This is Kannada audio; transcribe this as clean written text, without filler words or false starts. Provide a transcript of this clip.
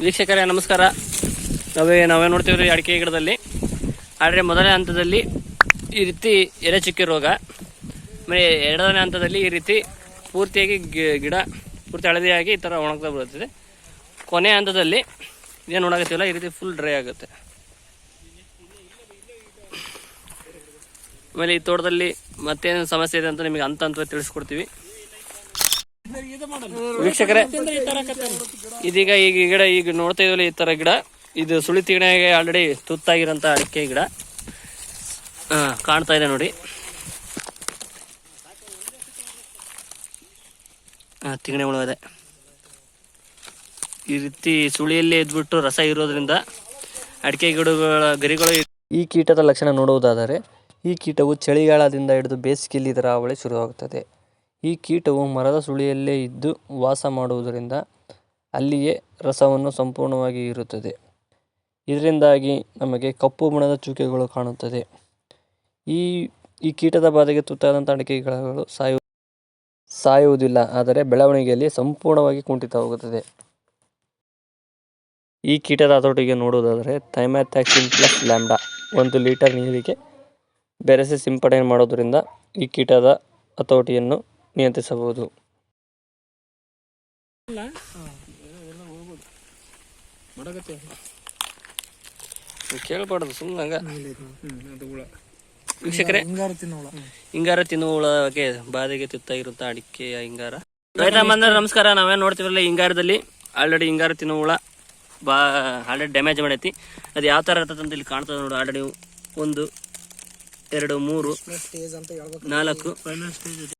ವೀಕ್ಷಕರೇ ನಮಸ್ಕಾರ. ನಾವೇ ನೋಡ್ತೀವಿ ಅಡಿಕೆ ಗಿಡದಲ್ಲಿ. ಆದರೆ ಮೊದಲನೇ ಹಂತದಲ್ಲಿ ಈ ರೀತಿ ಎಲೆ ಚುಕ್ಕಿ ರೋಗ, ಆಮೇಲೆ ಎರಡನೇ ಹಂತದಲ್ಲಿ ಈ ರೀತಿ ಪೂರ್ತಿಯಾಗಿ ಗಿಡ ಪೂರ್ತಿ ಹಳದಿಯಾಗಿ ಈ ಥರ ಒಣಗ್ತಾ ಬರುತ್ತದೆ. ಕೊನೆ ಹಂತದಲ್ಲಿ ಏನು ನೋಡಾಕತ್ತೀವಲ್ಲ ಈ ರೀತಿ ಫುಲ್ ಡ್ರೈ ಆಗುತ್ತೆ. ಆಮೇಲೆ ಈ ತೋಟದಲ್ಲಿ ಮತ್ತೇನು ಸಮಸ್ಯೆ ಇದೆ ಅಂತ ನಿಮಗೆ ಹಂತವಾಗಿ ತಿಳಿಸ್ಕೊಡ್ತೀವಿ. ವೀಕ್ಷಕರೇ, ಇದೀಗ ಈ ಗಿಡ ಈಗ ನೋಡ್ತಾ ಇದ್ವಲ್ಲ, ಈ ತರ ಗಿಡ ಇದು ಸುಳಿ ತಿಗಣೆಗೆ ಆಲ್ರೆಡಿ ತುತ್ತಾಗಿರೋಂಥ ಅಡಿಕೆ ಗಿಡ ಕಾಣ್ತಾ ಇದೆ ನೋಡಿ. ತಿಗಣೆ ಹುಳ ಇದೆ. ಈ ರೀತಿ ಸುಳಿಯಲ್ಲಿ ಎದ್ಬಿಟ್ಟು ರಸ ಇರೋದ್ರಿಂದ ಅಡಿಕೆ ಗಿಡಗಳ ಗರಿಗಳು. ಈ ಕೀಟದ ಲಕ್ಷಣ ನೋಡುವುದಾದರೆ, ಈ ಕೀಟವು ಚಳಿಗಾಲದಿಂದ ಹಿಡಿದು ಬೇಸಿಗೆಯಲ್ಲಿ ಇದರ ಹಾವಳಿ ಶುರುವಾಗುತ್ತದೆ. ಈ ಕೀಟವು ಮರದ ಸುಳಿಯಲ್ಲೇ ಇದ್ದು ವಾಸ ಮಾಡುವುದರಿಂದ ಅಲ್ಲಿಯೇ ರಸವನ್ನು ಸಂಪೂರ್ಣವಾಗಿ ಹೀರುತ್ತದೆ. ಇದರಿಂದಾಗಿ ನಮಗೆ ಕಪ್ಪು ಬಣ್ಣದ ಚುಕ್ಕೆಗಳು ಕಾಣುತ್ತದೆ. ಈ ಕೀಟದ ಬಾಧೆಗೆ ತುತ್ತಾದಂಥ ಅಡಿಕೆ ಗಿಡಗಳು ಸಾಯುವುದಿಲ್ಲ, ಆದರೆ ಬೆಳವಣಿಗೆಯಲ್ಲಿ ಸಂಪೂರ್ಣವಾಗಿ ಕುಂಠಿತವಾಗುತ್ತದೆ. ಈ ಕೀಟದ ಹತೋಟಿಗೆ ನೋಡುವುದಾದರೆ ಥೈಮ್ಯಾಥ್ಯಾಕ್ಸಿನ್ ಪ್ಲಸ್ ಲ್ಯಾಂಬ್ಡಾ 1 ಲೀಟರ್ ನೀರಿಗೆ ಬೆರೆಸಿ ಸಿಂಪಡಣೆ ಮಾಡೋದರಿಂದ ಈ ಕೀಟದ ಹತೋಟಿಯನ್ನು ನಿಯಂತ್ರಿಸಬಹುದು. ಕೇಳಬಾರ್ದು ಸುಮ್ಮನೆ. ವೀಕ್ಷಕರೇ, ಹಿಂಗಾರ ತಿನ್ನುವ ಹುಳಕ್ಕೆ ಬಾಧೆಗೆ ತುತ್ತಾಗಿರುತ್ತ ಅಡಿಕೆಯ ಹಿಂಗಾರ. ರೈತ ಬಂದ್ರೆ ನಮಸ್ಕಾರ. ನಾವೇನು ನೋಡ್ತೀವಲ್ಲ, ಹಿಂಗಾರದಲ್ಲಿ ಆಲ್ರೆಡಿ ಹಿಂಗಾರ ತಿನ್ನುವ ಹುಳ ಆಲ್ರೆಡಿ ಡ್ಯಾಮೇಜ್ ಮಾಡೈತಿ. ಅದು ಯಾವ ಥರ ಇರ್ತದಂತ ಇಲ್ಲಿ ಕಾಣ್ತದೆ ನೋಡಿ. ಆಲ್ರೆಡಿ 1, 2, 3, 4